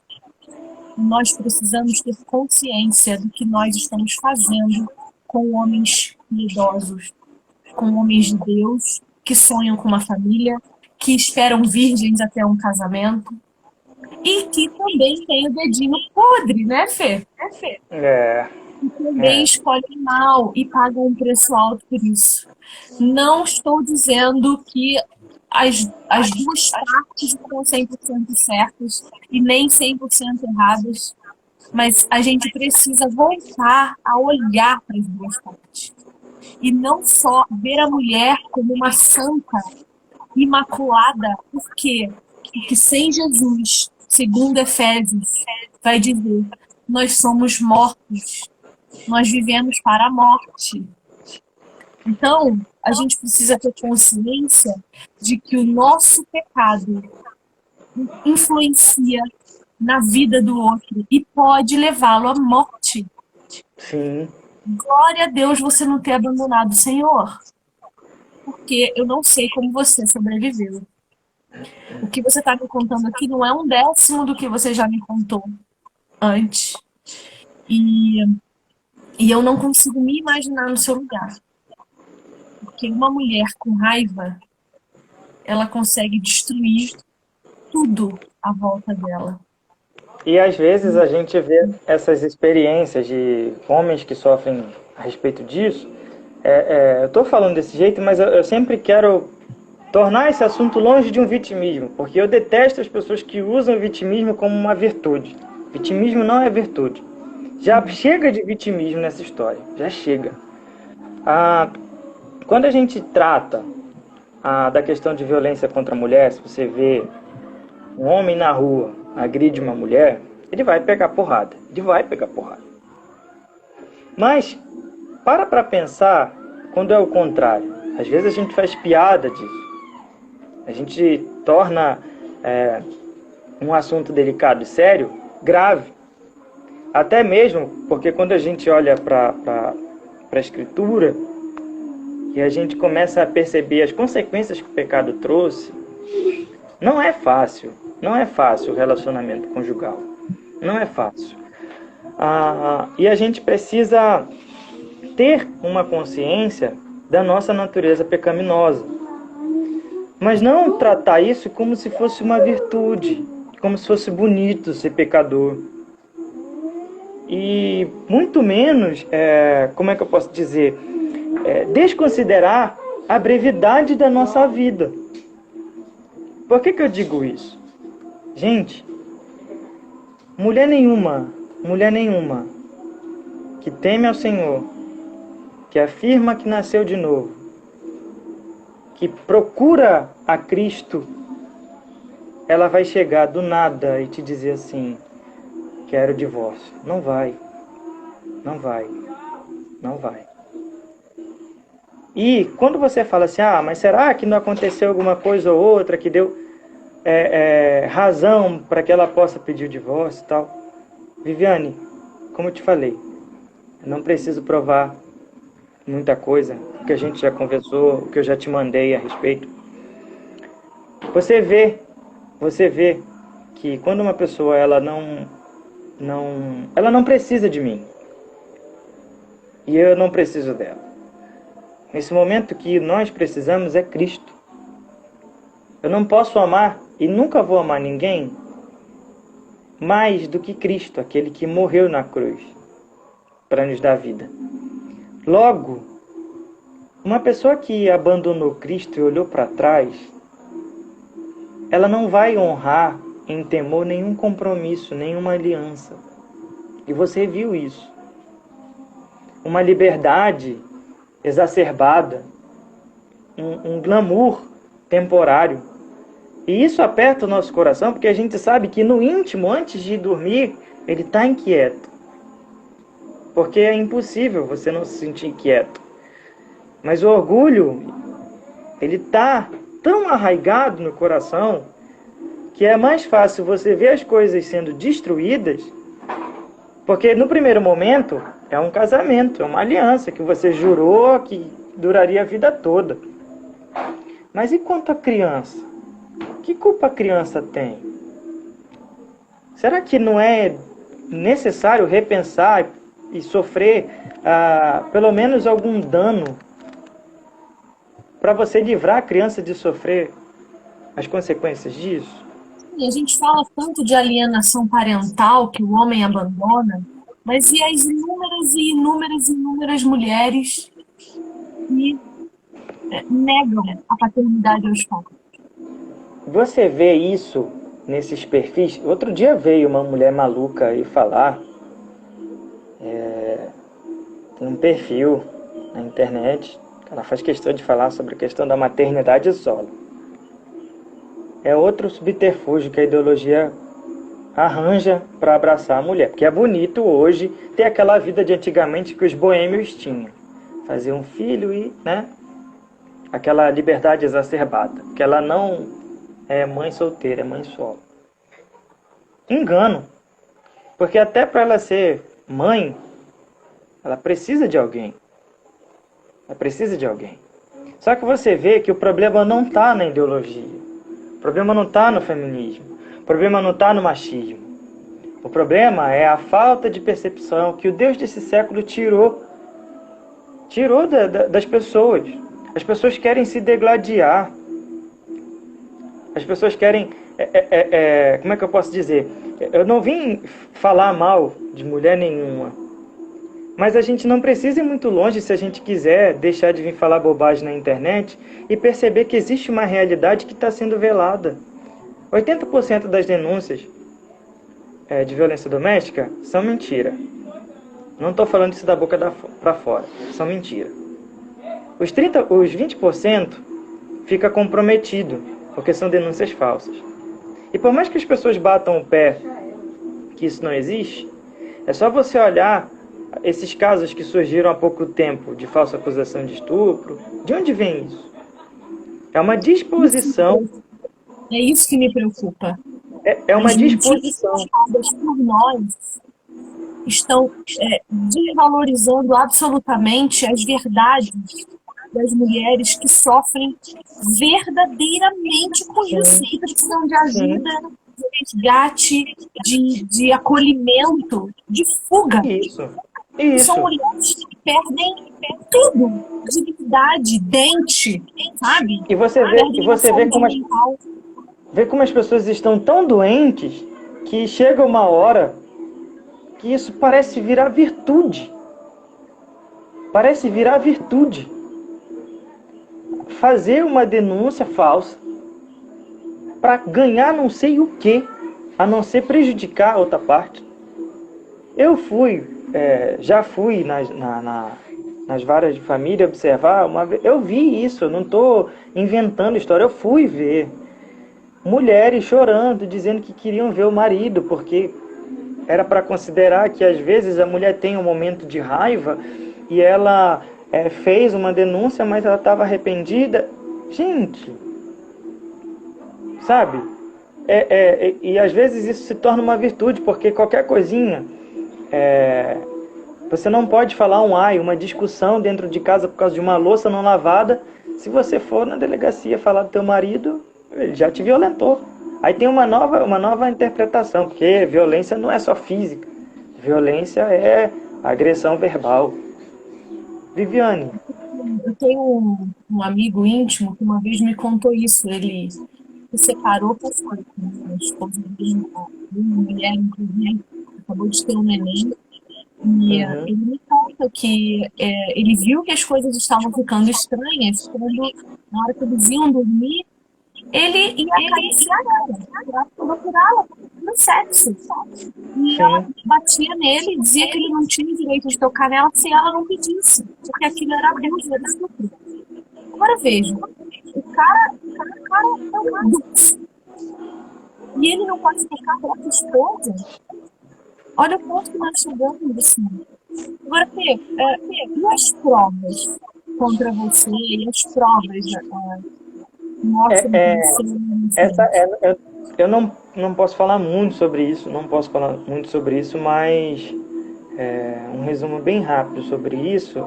Nós precisamos ter consciência do que nós estamos fazendo com homens idosos, com homens de Deus, que sonham com uma família, que esperam virgens até um casamento, e que também tem o dedinho podre, né, Fê? E também escolhem mal e pagam um preço alto por isso. Não estou dizendo que as duas partes estão 100% certas e nem 100% erradas, mas a gente precisa voltar a olhar para as duas partes. E não só ver a mulher como uma santa imaculada, por quê? Porque sem Jesus, segundo Efésios, vai dizer, nós somos mortos, nós vivemos para a morte. Então, a gente precisa ter consciência de que o nosso pecado influencia na vida do outro e pode levá-lo à morte. Sim. Glória a Deus você não ter abandonado o Senhor. Porque eu não sei como você sobreviveu. O que você está me contando aqui não é 1/10 do que você já me contou antes. E eu não consigo me imaginar no seu lugar. Porque uma mulher com raiva, ela consegue destruir tudo à volta dela. E às vezes a gente vê essas experiências de homens que sofrem a respeito disso. Eu estou falando desse jeito, mas eu sempre quero tornar esse assunto longe de um vitimismo, porque eu detesto as pessoas que usam o vitimismo como uma virtude. Vitimismo não é virtude. Já chega de vitimismo nessa história, já chega. Quando a gente trata da questão de violência contra a mulher, se você vê um homem na rua agride uma mulher, ele vai pegar porrada. Ele vai pegar porrada. Mas, para pensar quando é o contrário. Às vezes a gente faz piada disso. A gente torna um assunto delicado e sério grave. Até mesmo porque quando a gente olha para a Escritura e a gente começa a perceber as consequências que o pecado trouxe, não é fácil. Não é fácil o relacionamento conjugal. Não é fácil. E a gente precisa ter uma consciência da nossa natureza pecaminosa. Mas não tratar isso como se fosse uma virtude, como se fosse bonito ser pecador. E muito menos, como é que eu posso dizer, desconsiderar a brevidade da nossa vida. Por que eu digo isso? Gente, mulher nenhuma que teme ao Senhor, que afirma que nasceu de novo, que procura a Cristo, ela vai chegar do nada e te dizer assim, quero divórcio. Não vai. Não vai. Não vai. E quando você fala assim, mas será que não aconteceu alguma coisa ou outra que deu razão para que ela possa pedir o divórcio e tal? Viviane, como eu te falei, eu não preciso provar muita coisa, o que a gente já conversou, o que eu já te mandei a respeito. Você vê que quando uma pessoa ela não precisa de mim e eu não preciso dela. Nesse momento que nós precisamos é Cristo. Eu não posso amar e nunca vou amar ninguém mais do que Cristo, aquele que morreu na cruz para nos dar vida. Logo, uma pessoa que abandonou Cristo e olhou para trás, ela não vai honrar em temor nenhum compromisso, nenhuma aliança. E você viu isso. Uma liberdade exacerbada, um glamour temporário. E isso aperta o nosso coração, porque a gente sabe que no íntimo, antes de dormir, ele está inquieto. Porque é impossível você não se sentir inquieto. Mas o orgulho, ele está tão arraigado no coração, que é mais fácil você ver as coisas sendo destruídas, porque no primeiro momento é um casamento, é uma aliança que você jurou que duraria a vida toda. Mas e quanto à criança? Que culpa a criança tem? Será que não é necessário repensar e sofrer pelo menos algum dano para você livrar a criança de sofrer as consequências disso? E a gente fala tanto de alienação parental que o homem abandona, mas e as inúmeras mulheres que negam a paternidade aos pais? Você vê isso nesses perfis. Outro dia veio uma mulher maluca aí falar. Tem um perfil na internet. Ela faz questão de falar sobre a questão da maternidade solo. É outro subterfúgio que a ideologia arranja para abraçar a mulher. Porque é bonito hoje ter aquela vida de antigamente que os boêmios tinham. Fazer um filho e, aquela liberdade exacerbada. Que ela não é mãe solteira, é mãe solo. Engano. Porque até para ela ser mãe, ela precisa de alguém. Ela precisa de alguém. Só que você vê que o problema não está na ideologia. O problema não está no feminismo. O problema não está no machismo. O problema é a falta de percepção que o Deus desse século tirou das pessoas. As pessoas querem se degladiar. As pessoas querem como é que eu posso dizer? Eu não vim falar mal de mulher nenhuma, mas a gente não precisa ir muito longe se a gente quiser deixar de vir falar bobagem na internet e perceber que existe uma realidade que está sendo velada. 80% das denúncias de violência doméstica são mentira. Não estou falando isso da boca para fora, são mentira. Os 20% fica comprometido, porque são denúncias falsas. E por mais que as pessoas batam o pé que isso não existe, é só você olhar esses casos que surgiram há pouco tempo de falsa acusação de estupro. De onde vem isso? É uma disposição. É isso que me preocupa. É uma disposição. As mentiras por nós estão desvalorizando absolutamente as verdades das mulheres que sofrem verdadeiramente com isso, que precisam de ajuda, de resgate, de acolhimento, de fuga. Isso. São mulheres que perdem tudo, dignidade, dente, sabe? E você vê como as pessoas estão tão doentes que chega uma hora que isso parece virar virtude. Parece virar virtude. Fazer uma denúncia falsa para ganhar não sei o que, a não ser prejudicar a outra parte. Eu já fui nas varas de família observar uma vez. Eu vi isso, eu não estou inventando história, eu fui ver mulheres chorando, dizendo que queriam ver o marido, porque era para considerar que às vezes a mulher tem um momento de raiva e ela fez uma denúncia, mas ela estava arrependida. Gente, sabe? E às vezes isso se torna uma virtude, porque qualquer coisinha, você não pode falar uma discussão dentro de casa por causa de uma louça não lavada. Se você for na delegacia falar do teu marido, ele já te violentou. Aí tem uma nova interpretação, porque violência não é só física. Violência é agressão verbal. Viviane. Eu tenho um amigo íntimo que uma vez me contou isso. Ele se separou com a esposa dele, uma mulher, inclusive, acabou de ter um neném. E ele me conta que ele viu que as coisas estavam ficando estranhas quando, na hora que eles iam dormir, ele ia acariciar ela, procurá-la no sexo. E ela batia nele e dizia que ele não tinha direito de tocar nela se ela não pedisse, porque aquilo era abuso, era estupro. Agora veja, o cara é um adulto. E ele não pode tocar a própria esposa. Olha o ponto que nós chegamos assim. Agora, Fê, e as provas contra você? E as provas mostram que você... Eu não posso falar muito sobre isso, mas um resumo bem rápido sobre isso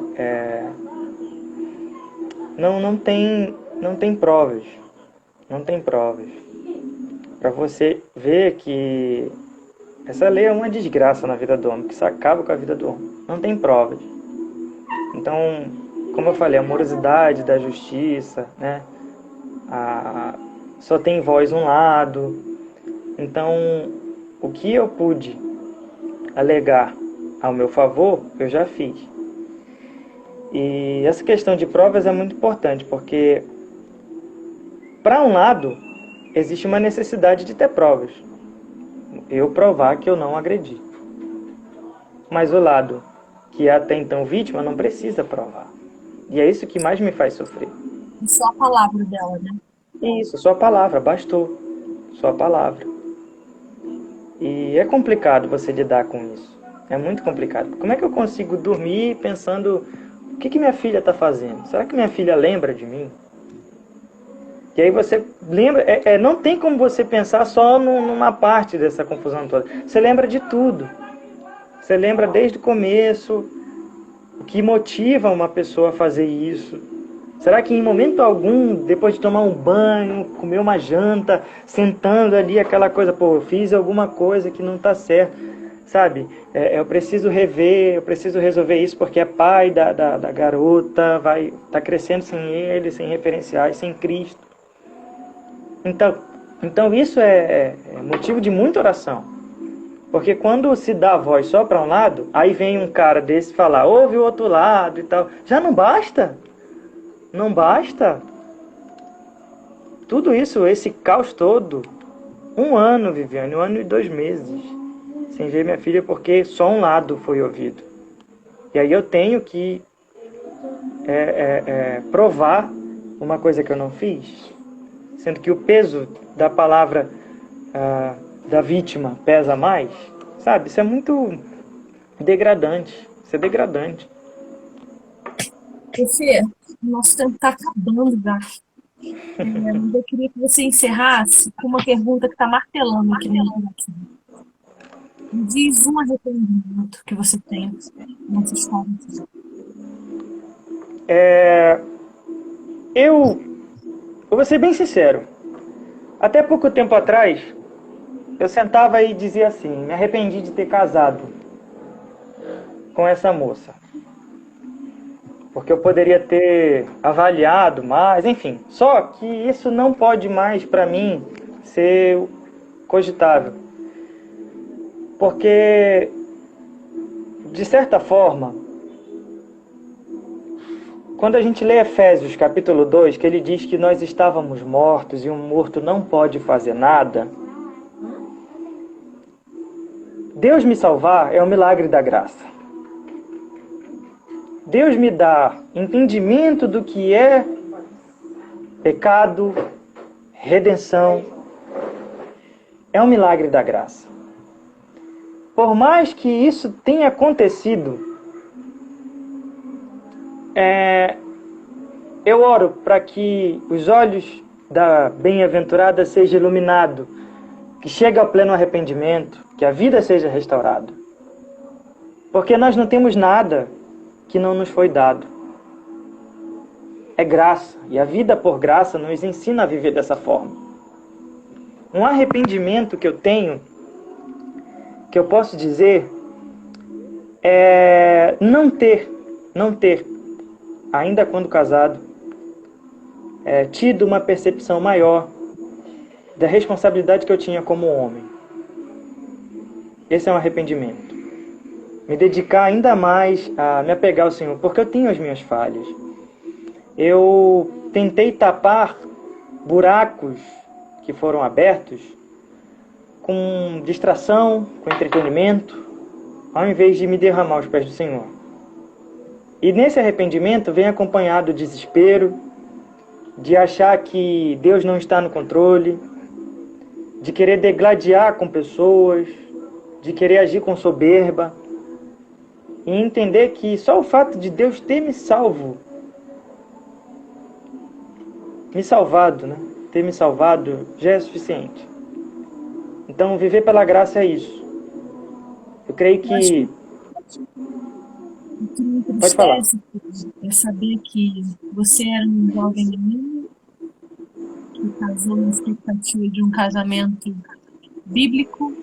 não tem provas. Não tem provas. Para você ver que essa lei é uma desgraça na vida do homem, que isso acaba com a vida do homem. Não tem provas. Então, como eu falei, a morosidade da justiça, né? Só tem voz um lado. Então, o que eu pude alegar ao meu favor, eu já fiz. E essa questão de provas é muito importante, porque para um lado existe uma necessidade de ter provas. Eu provar que eu não agredi. Mas o lado que é até então vítima não precisa provar. E é isso que mais me faz sofrer. Só a palavra dela, né? Isso, só a palavra, bastou. Só a palavra. E é complicado você lidar com isso. É muito complicado. Como é que eu consigo dormir pensando o que minha filha está fazendo? Será que minha filha lembra de mim? E aí você lembra, não tem como você pensar só numa parte dessa confusão toda. Você lembra de tudo. Você lembra desde o começo, o que motiva uma pessoa a fazer isso. Será que em momento algum, depois de tomar um banho, comer uma janta, sentando ali aquela coisa, eu fiz alguma coisa que não está certo, sabe? Eu preciso rever, eu preciso resolver isso porque é pai da garota, tá crescendo sem ele, sem referenciais, sem Cristo. Então, Então isso é motivo de muita oração. Porque quando se dá a voz só para um lado, aí vem um cara desse falar, ouve o outro lado e tal. Já não basta? Não basta? Tudo isso, esse caos todo, 1 ano, Viviane, 1 ano e 2 meses, sem ver minha filha porque só um lado foi ouvido. E aí eu tenho que provar uma coisa que eu não fiz, sendo que o peso da palavra da vítima pesa mais, sabe? Isso é muito degradante. Isso é degradante. Fê, nosso tempo está acabando já. Mas eu queria que você encerrasse com uma pergunta que está martelando aqui no meu coração. Me diz um arrependimento que você tem nessa história. Eu vou ser bem sincero. Até pouco tempo atrás, eu sentava e dizia assim, me arrependi de ter casado com essa moça. Porque eu poderia ter avaliado mais, enfim. Só que isso não pode mais, para mim, ser cogitável. Porque, de certa forma, quando a gente lê Efésios capítulo 2, que ele diz que nós estávamos mortos e um morto não pode fazer nada, Deus me salvar é um milagre da graça. Deus me dá entendimento do que é pecado, redenção. É um milagre da graça. Por mais que isso tenha acontecido, eu oro para que os olhos da bem-aventurada sejam iluminados, que chegue ao pleno arrependimento, que a vida seja restaurada. Porque nós não temos nada que não nos foi dado. É graça, e a vida por graça nos ensina a viver dessa forma. Um arrependimento que eu tenho, que eu posso dizer, é não ter, ainda quando casado, tido uma percepção maior da responsabilidade que eu tinha como homem. Esse é um arrependimento. Me dedicar ainda mais a me apegar ao Senhor, porque eu tenho as minhas falhas. Eu tentei tapar buracos que foram abertos com distração, com entretenimento, ao invés de me derramar aos pés do Senhor. E nesse arrependimento vem acompanhado o desespero, de achar que Deus não está no controle, de querer degladiar com pessoas, de querer agir com soberba, e entender que só o fato de Deus ter me salvado, ter me salvado já é suficiente. Então, viver pela graça é isso. Eu creio que... O que me Pode falar. entristece é saber que você era um jovem menino que casou na expectativa de um casamento bíblico,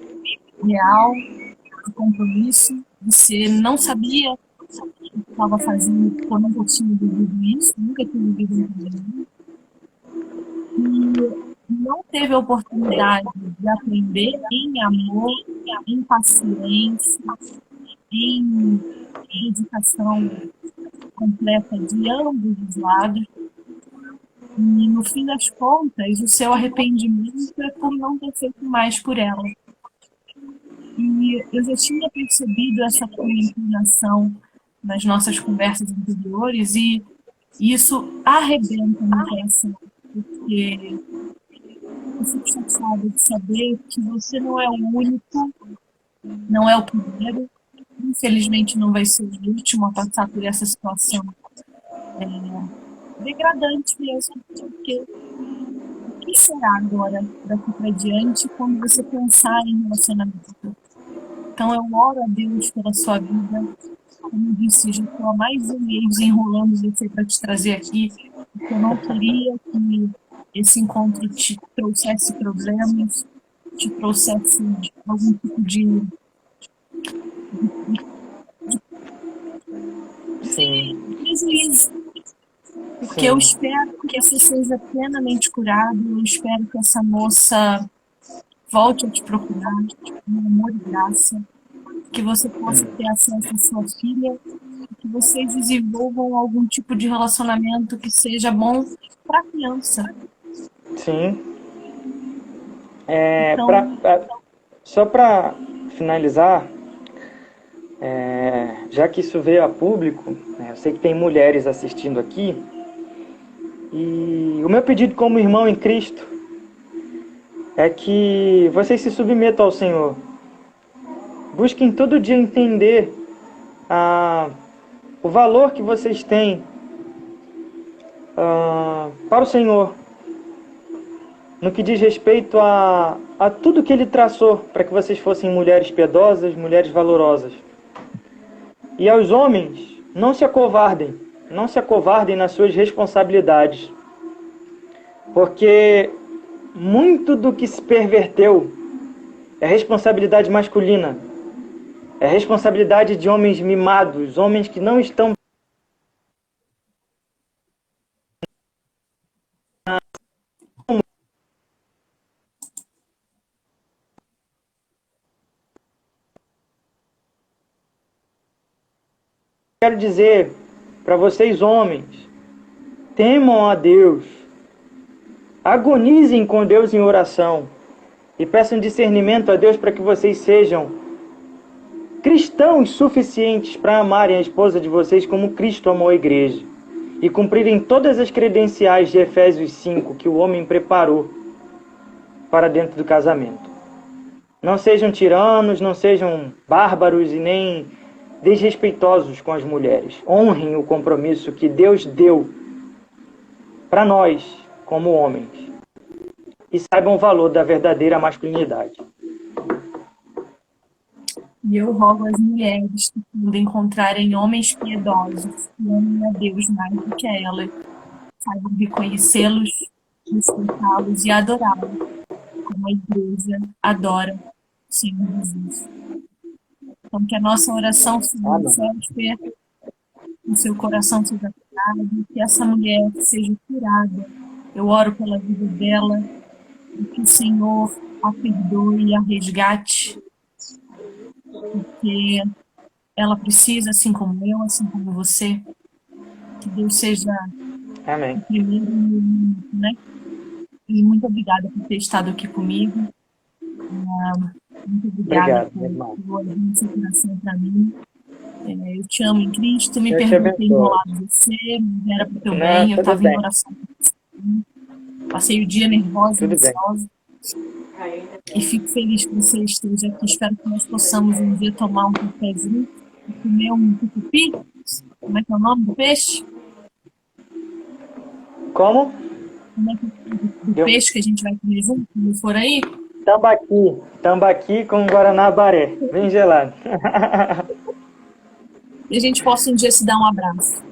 real, de compromisso. Você não sabia o que estava fazendo, porque eu nunca tinha vivido isso, nunca tinha vivido um casamento. E não teve a oportunidade de aprender em amor, em paciência, em dedicação completa de ambos os lados. E, no fim das contas, o seu arrependimento é por não ter feito mais por ela. E eu já tinha percebido essa tua inclinação nas nossas conversas anteriores, e isso arrebenta no coração, porque eu fico chateada de saber que você não é o único, não é o primeiro, infelizmente não vai ser o último a passar por essa situação degradante mesmo, porque o que será agora daqui para diante quando você pensar em relacionamento? Então eu oro a Deus pela sua vida. Como eu disse, já estou há mais de um mês enrolando você para te trazer aqui, porque eu não queria que esse encontro te trouxesse problemas, te trouxesse algum tipo de Sim. prejuízo. Porque eu Sim, espero que você seja plenamente curado, eu espero que essa moça volte a te procurar, com amor e graça, que você possa ter acesso à sua filha, que vocês desenvolvam algum tipo de relacionamento que seja bom para a criança. sim. Então, Só para finalizar, já que isso veio a público, né, eu sei que tem mulheres assistindo aqui, e o meu pedido como irmão em Cristo é que vocês se submetam ao Senhor. Busquem todo dia entender ah, o valor que vocês têm para o Senhor, no que diz respeito a tudo que Ele traçou para que vocês fossem mulheres piedosas, mulheres valorosas. E aos homens, não se acovardem nas suas responsabilidades, porque muito do que se perverteu é responsabilidade masculina, é responsabilidade de homens mimados, homens que não estão. Quero dizer para vocês, homens, temam a Deus, agonizem com Deus em oração e peçam discernimento a Deus para que vocês sejam cristãos suficientes para amarem a esposa de vocês como Cristo amou a igreja e cumprirem todas as credenciais de Efésios 5 que o homem preparou para dentro do casamento. Não sejam tiranos, não sejam bárbaros e nem desrespeitosos com as mulheres. Honrem o compromisso que Deus deu para nós, como homens. E saibam o valor da verdadeira masculinidade. e eu rogo às mulheres que quando encontrarem homens piedosos, que amem a Deus mais do que a elas, saibam reconhecê-los, respeitá-los e adorá-los, como a igreja adora o Senhor Jesus. Então, que a nossa oração seja Amém. que o seu coração seja curado, que essa mulher seja curada. Eu oro pela vida dela, e que o Senhor a perdoe e a resgate, porque ela precisa, assim como eu, assim como você, que Deus seja Amém. o primeiro, né? E muito obrigada por ter estado aqui comigo. Muito obrigada Obrigado, meu irmão. por abrir seu coração para mim. Eu te amo em Cristo, me Deus te perguntei abençoe. enrolado você, me era para o teu Não, bem, eu tudo estava bem. em oração. Passei o dia nervosa, Tudo bem. ansiosa. E fico feliz que você esteja aqui. Espero que nós possamos um dia tomar um cafezinho e comer um tucupi. Como é que é o nome do peixe? Como? Como é que é o do peixe que a gente vai comer junto quando for aí? Tambaqui. Tambaqui com Guaraná Baré. Bem gelado. E a gente possa um dia se dar um abraço.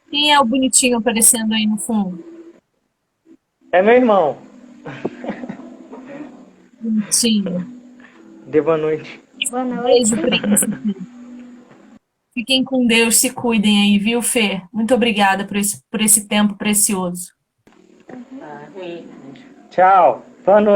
Quem é o bonitinho aparecendo aí no fundo? É meu irmão. Bonitinho. Dê boa noite. Boa noite. Beijo, príncipe. Fiquem com Deus, se cuidem aí, viu, Fê? Muito obrigada por esse tempo precioso. Tchau. Boa noite.